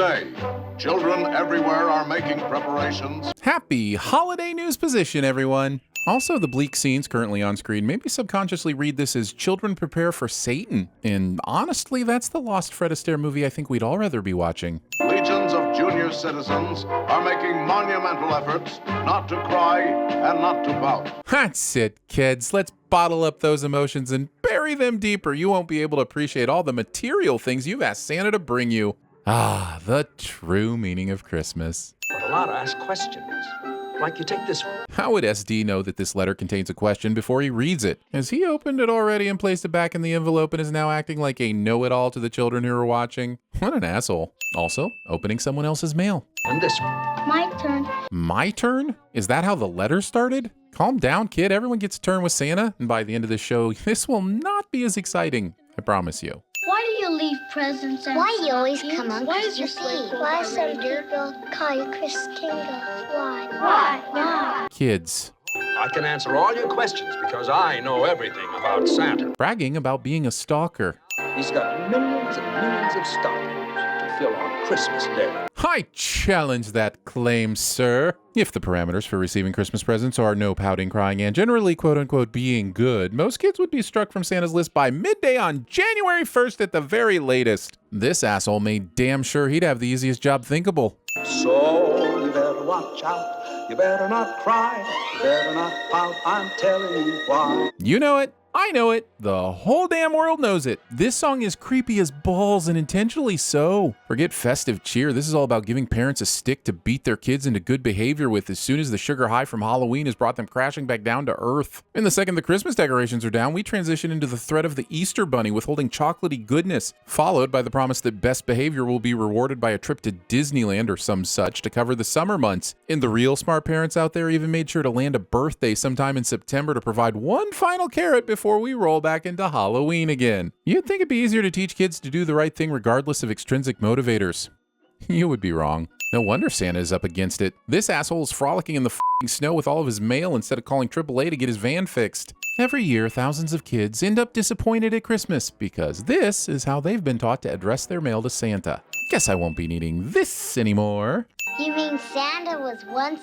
Today, children everywhere are making preparations. Happy holiday news position, everyone. Also, the bleak scenes currently on screen maybe subconsciously read this as children prepare for Satan. And honestly, that's the lost Fred Astaire movie I think we'd all rather be watching. Legions of junior citizens are making monumental efforts not to cry and not to pout. That's it, kids. Let's bottle up those emotions and bury them deeper. You won't be able to appreciate all the material things you've asked Santa to bring you. Ah, the true meaning of Christmas. But a lot ask questions. Like you take this one. How would SD know that this letter contains a question before he reads it? Has he opened it already and placed it back in the envelope and is now acting like a know-it-all to the children who are watching? What an asshole. Also, opening someone else's mail. And this one. My turn. My turn? Is that how the letter started? Calm down, kid. Everyone gets a turn with Santa. And by the end of the show, this will not be as exciting. I promise you. Why do you leave presents and Why you always come on Why is your Christmas sleigh Eve? full Why of some reindeer? people call you Kris Kringle? Why? Why? Kids. I can answer all your questions because I know everything about Santa. Bragging about being a stalker. He's got millions and millions of stockings to fill on Christmas Day. I challenge that claim, sir. If the parameters for receiving Christmas presents are no pouting, crying, and generally quote-unquote being good, most kids would be struck from Santa's list by midday on January 1st at the very latest. This asshole made damn sure he'd have the easiest job thinkable. So you better watch out. You better not cry. You better not pout. I'm telling you why. You know it. I know it. The whole damn world knows it. This song is creepy as balls and intentionally so. Forget festive cheer. This is all about giving parents a stick to beat their kids into good behavior with as soon as the sugar high from Halloween has brought them crashing back down to earth. And the second the Christmas decorations are down, we transition into the threat of the Easter Bunny withholding chocolatey goodness, followed by the promise that best behavior will be rewarded by a trip to Disneyland or some such to cover the summer months. And the real smart parents out there even made sure to land a birthday sometime in September to provide one final carrot before we roll back into Halloween again. You'd think it'd be easier to teach kids to do the right thing regardless of extrinsic motivators. You would be wrong. No wonder Santa is up against it. This asshole is frolicking in the f***ing snow with all of his mail instead of calling AAA to get his van fixed. Every year, thousands of kids end up disappointed at Christmas because this is how they've been taught to address their mail to Santa. Guess I won't be needing this anymore. You mean Santa was once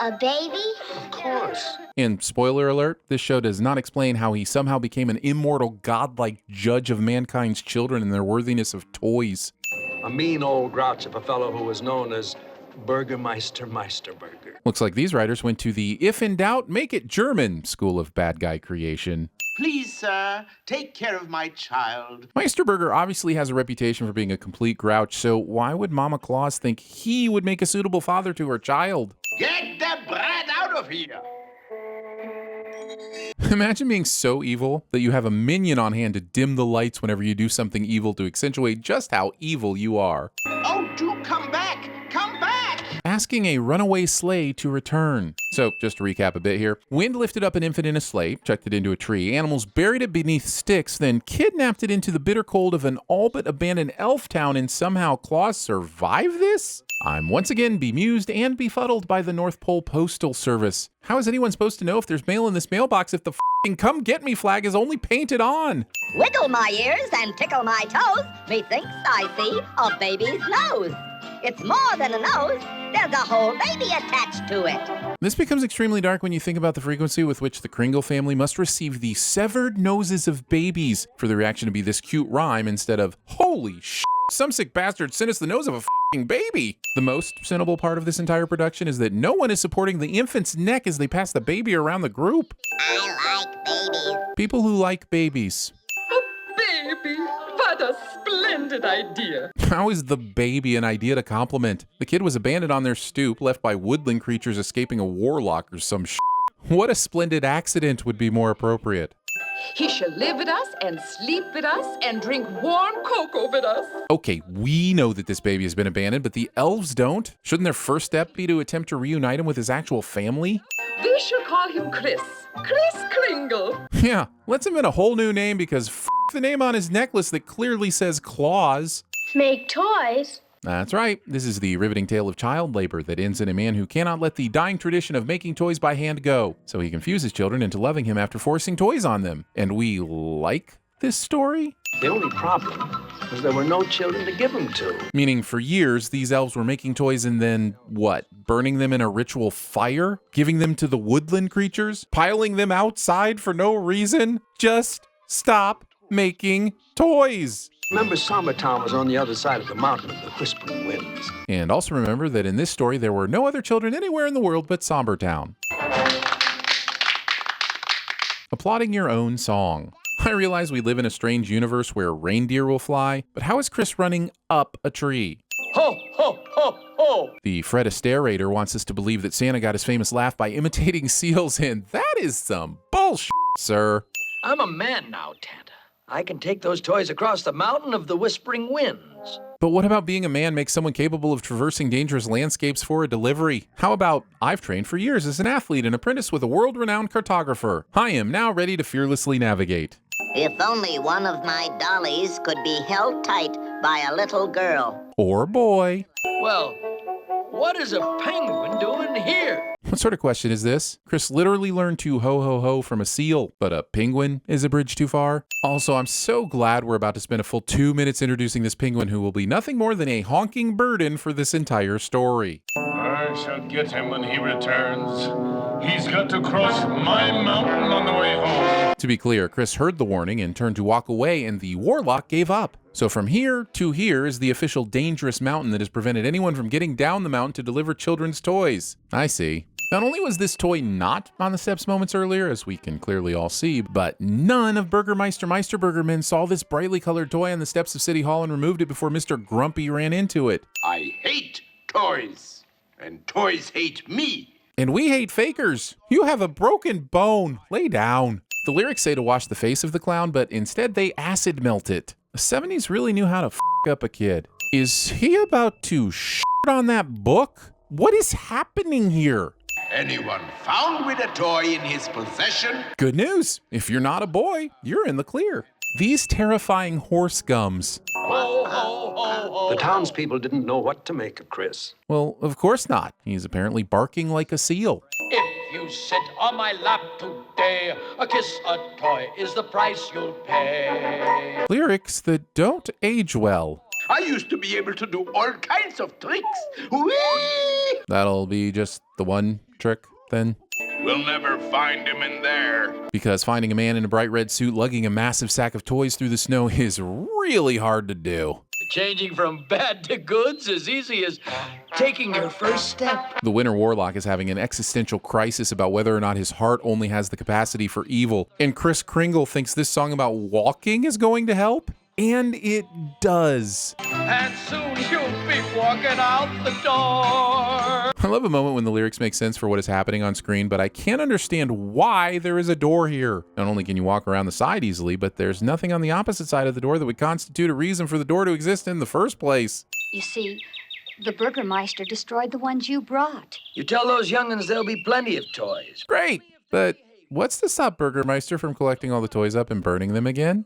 a baby? Of course. And spoiler alert, this show does not explain how he somehow became an immortal, godlike judge of mankind's children and their worthiness of toys. A mean old grouch of a fellow who was known as Burgermeister Meisterburger. Looks like these writers went to the if in doubt, make it German school of bad guy creation. Please, sir, take care of my child. Meisterburger obviously has a reputation for being a complete grouch, so why would Mama Claus think he would make a suitable father to her child? Get the brat out of here! Imagine being so evil that you have a minion on hand to dim the lights whenever you do something evil to accentuate just how evil you are. Oh, do come back! Come back! Asking a runaway sleigh to return. So, just to recap a bit here, wind lifted up an infant in a sleigh, chucked it into a tree, animals buried it beneath sticks, then kidnapped it into the bitter cold of an all but abandoned elf town, and somehow Claus survived this? I'm once again bemused and befuddled by the North Pole Postal Service. How is anyone supposed to know if there's mail in this mailbox if the f***ing come get me flag is only painted on? Wiggle my ears and tickle my toes. Methinks I see a baby's nose. It's more than a nose. There's a whole baby attached to it. This becomes extremely dark when you think about the frequency with which the Kringle family must receive the severed noses of babies for the reaction to be this cute rhyme instead of, holy sh**, some sick bastard sent us the nose of a f***ing baby. The most sinnable part of this entire production is that no one is supporting the infant's neck as they pass the baby around the group. I like babies. People who like babies. Baby, what a splendid idea. How is the baby an idea to compliment? The kid was abandoned on their stoop, left by woodland creatures escaping a warlock or some sh**. What a splendid accident would be more appropriate. He shall live with us and sleep with us and drink warm cocoa with us. Okay, we know that this baby has been abandoned, but the elves don't? Shouldn't their first step be to attempt to reunite him with his actual family? We shall call him Kris Kringle. Yeah, let's invent a whole new name because f*** the name on his necklace that clearly says Claus. Make toys? That's right. This is the riveting tale of child labor that ends in a man who cannot let the dying tradition of making toys by hand go. So he confuses children into loving him after forcing toys on them. And we like this story? The only problem was there were no children to give them to. Meaning for years, these elves were making toys and then, what, burning them in a ritual fire? Giving them to the woodland creatures? Piling them outside for no reason? Just stop making toys! Remember, Sombertown was on the other side of the mountain of the Whispering Winds. And also remember that in this story, there were no other children anywhere in the world but Sombertown. Applauding your own song. I realize we live in a strange universe where reindeer will fly, but how is Kris running up a tree? Ho, ho, ho, ho! The Fred Astaire wants us to believe that Santa got his famous laugh by imitating seals, and that is some bullshit, sir. I'm a man now, Tanta. I can take those toys across the mountain of the Whispering Winds. But what about being a man makes someone capable of traversing dangerous landscapes for a delivery? How about, I've trained for years as an athlete and apprentice with a world-renowned cartographer. I am now ready to fearlessly navigate. If only one of my dollies could be held tight by a little girl. Or boy. Well, what is a penguin doing here? What sort of question is this? Kris literally learned to ho-ho-ho from a seal, but a penguin is a bridge too far? Also, I'm so glad we're about to spend a full 2 minutes introducing this penguin who will be nothing more than a honking burden for this entire story. I shall get him when he returns. He's got to cross my mountain on the way home. To be clear, Kris heard the warning and turned to walk away, and the warlock gave up. So from here to here is the official dangerous mountain that has prevented anyone from getting down the mountain to deliver children's toys. I see. Not only was this toy not on the steps moments earlier, as we can clearly all see, but none of Burgermeister Meisterburgermen saw this brightly colored toy on the steps of City Hall and removed it before Mr. Grumpy ran into it. I hate toys, and toys hate me. And we hate fakers. You have a broken bone. Lay down. The lyrics say to wash the face of the clown, but instead they acid melt it. The 70s really knew how to f up a kid. Is he about to shit on that book? What is happening here? Anyone found with a toy in his possession? Good news. If you're not a boy, you're in the clear. These terrifying horse gums. Ho, ho, ho, ho. The townspeople didn't know what to make of Kris. Well, of course not. He's apparently barking like a seal. If you sit on my lap today, a kiss, a toy is the price you'll pay. Lyrics that don't age well. I used to be able to do all kinds of tricks. Whee! That'll be just the one trick, then? We'll never find him in there. Because finding a man in a bright red suit lugging a massive sack of toys through the snow is really hard to do. Changing from bad to good's as easy as taking your first step. The Winter Warlock is having an existential crisis about whether or not his heart only has the capacity for evil. And Kris Kringle thinks this song about walking is going to help. And it does. And soon you'll be walking out the door. I love a moment when the lyrics make sense for what is happening on screen, but I can't understand why there is a door here. Not only can you walk around the side easily, but there's nothing on the opposite side of the door that would constitute a reason for the door to exist in the first place. You see, the burgermeister destroyed the ones you brought. You tell those young'uns there'll be plenty of toys. Great, but what's to stop Burgermeister from collecting all the toys up and burning them again?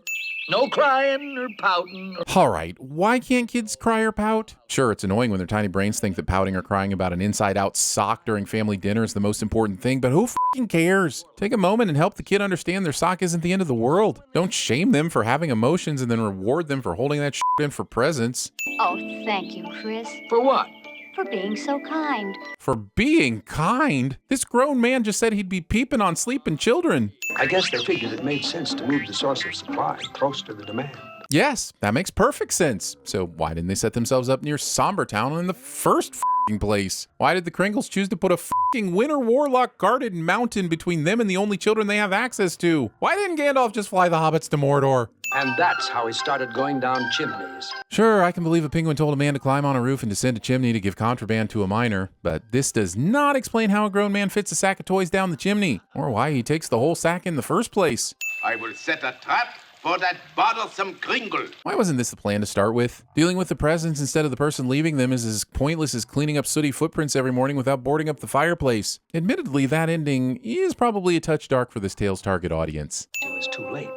No crying or pouting. All right, why can't kids cry or pout? Sure, it's annoying when their tiny brains think that pouting or crying about an inside-out sock during family dinner is the most important thing, but who f***ing cares? Take a moment and help the kid understand their sock isn't the end of the world. Don't shame them for having emotions and then reward them for holding that shit in for presents. Oh, thank you, Kris. For what? For being so kind. For being kind? This grown man just said he'd be peeping on sleeping children. I guess they figured it made sense to move the source of supply close to the demand. Yes, that makes perfect sense. So why didn't they set themselves up near Sombertown in the first f***ing place? Why did the Kringles choose to put a f***ing Winter Warlock guarded mountain between them and the only children they have access to? Why didn't Gandalf just fly the hobbits to Mordor? And that's how he started going down chimneys. Sure, I can believe a penguin told a man to climb on a roof and descend a chimney to give contraband to a miner, but this does not explain how a grown man fits a sack of toys down the chimney, or why he takes the whole sack in the first place. I will set a trap for that bothersome Kringle. Why wasn't this the plan to start with? Dealing with the presents instead of the person leaving them is as pointless as cleaning up sooty footprints every morning without boarding up the fireplace. Admittedly, that ending is probably a touch dark for this tale's target audience. It was too late.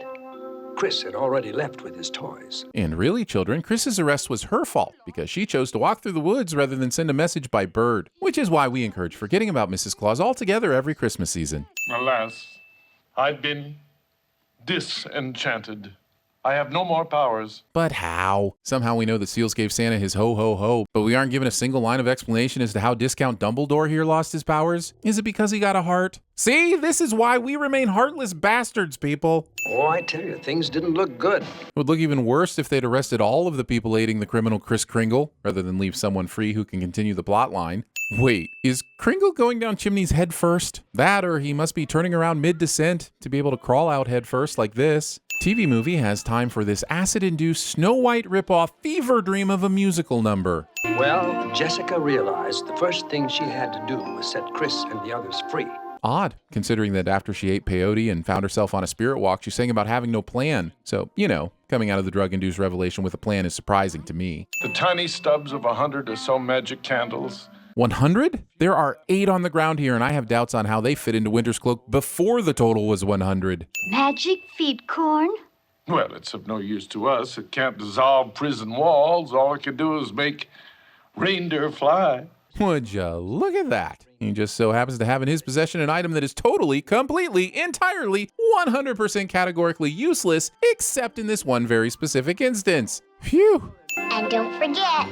Kris had already left with his toys. And really, children, Kris's arrest was her fault because she chose to walk through the woods rather than send a message by bird, which is why we encourage forgetting about Mrs. Claus altogether every Christmas season. Alas, I've been disenchanted. I have no more powers. But how? Somehow we know that Seals gave Santa his ho-ho-ho, but we aren't given a single line of explanation as to how Discount Dumbledore here lost his powers. Is it because he got a heart? See, this is why we remain heartless bastards, people. Oh, I tell you, things didn't look good. It would look even worse if they'd arrested all of the people aiding the criminal Kris Kringle, rather than leave someone free who can continue the plot line. Wait, is Kringle going down chimneys head first? That, or he must be turning around mid-descent to be able to crawl out head first like this. TV movie has time for this acid-induced Snow White ripoff fever dream of a musical number. Well, Jessica realized the first thing she had to do was set Kris and the others free. Odd, considering that after she ate peyote and found herself on a spirit walk, she sang about having no plan. So, you know, coming out of the drug-induced revelation with a plan is surprising to me. The tiny stubs of 100 or so magic candles. 100? There are 8 on the ground here, and I have doubts on how they fit into Winter's Cloak before the total was 100. Magic feed corn? Well, it's of no use to us. It can't dissolve prison walls. All it can do is make reindeer fly. Would you look at that? He just so happens to have in his possession an item that is totally, completely, entirely, 100% categorically useless, except in this one very specific instance. Phew. And don't forget,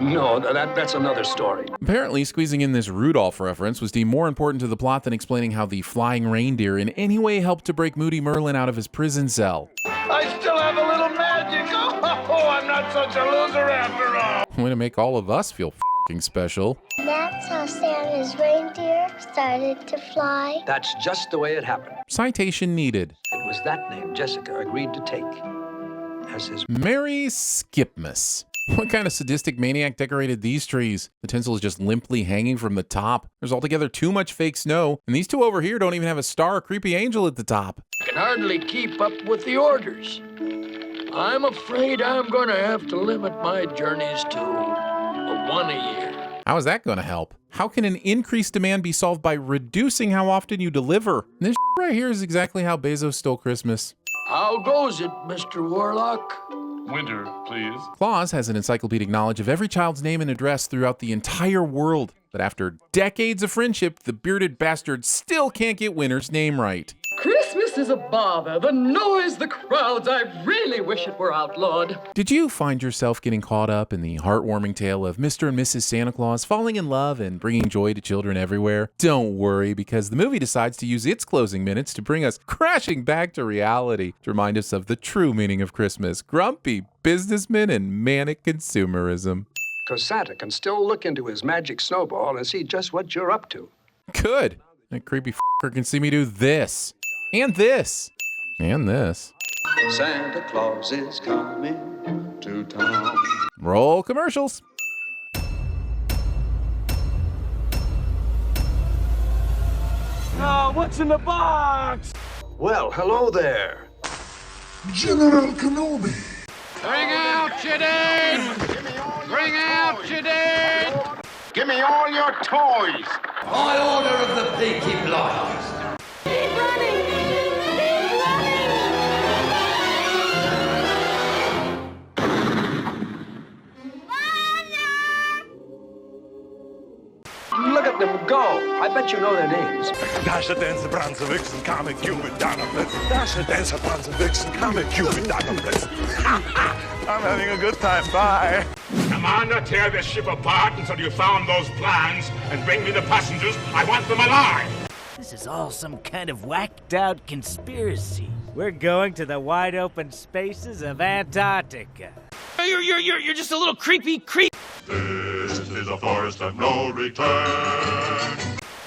No, that's another story. Apparently, squeezing in this Rudolph reference was deemed more important to the plot than explaining how the flying reindeer in any way helped to break Moody Merlin out of his prison cell. I still have a little magic. Oh, I'm not such a loser after all. Way to make all of us feel f***ing special. that's how Santa's reindeer started to fly. That's just the way it happened. Citation needed. It was that name Jessica agreed to take as his... Merry Skipmas. What kind of sadistic maniac decorated these trees? The tinsel is just limply hanging from the top. There's altogether too much fake snow, and these two over here don't even have a star or creepy angel at the top. I can hardly keep up with the orders. I'm afraid I'm going to have to limit my journeys to one a year. How is that going to help? How can an increased demand be solved by reducing how often you deliver? This right here is exactly how Bezos stole Christmas. How goes it, Mr. Warlock? Winter, please. Claus has an encyclopedic knowledge of every child's name and address throughout the entire world. But after decades of friendship, the bearded bastard still can't get Winter's name right. Christmas is a bother. The noise, the crowds. I really wish it were outlawed. Did you find yourself getting caught up in the heartwarming tale of Mr. and Mrs. Santa Claus falling in love and bringing joy to children everywhere? Don't worry, because the movie decides to use its closing minutes to bring us crashing back to reality, to remind us of the true meaning of Christmas: grumpy businessmen and manic consumerism. Because Santa can still look into his magic snowball and see just what you're up to. Good. That creepy f***er can see me do this. And this. And this. Santa Claus is coming to town. Roll commercials. Oh, what's in the box? Well, hello there. General Kenobi. Bring out your dead! Bring out your dead! Give me all your toys! By order of the Peaky Blinders. Keep running! Keep running! Look at them go. I bet you know their names. Dasher, Dancer, Prancer, Vixen, Comet, Cupid, Donnerblitz. Dasher, Dancer, Prancer, Vixen, Comet, Cupid, Donnerblitz. I'm having a good time. Bye. Commander, tear this ship apart until you found those plans and bring me the passengers. I want them alive. This is all some kind of whacked-out conspiracy. We're going to the wide-open spaces of Antarctica. You're just a little creepy creep. This is a forest of no return.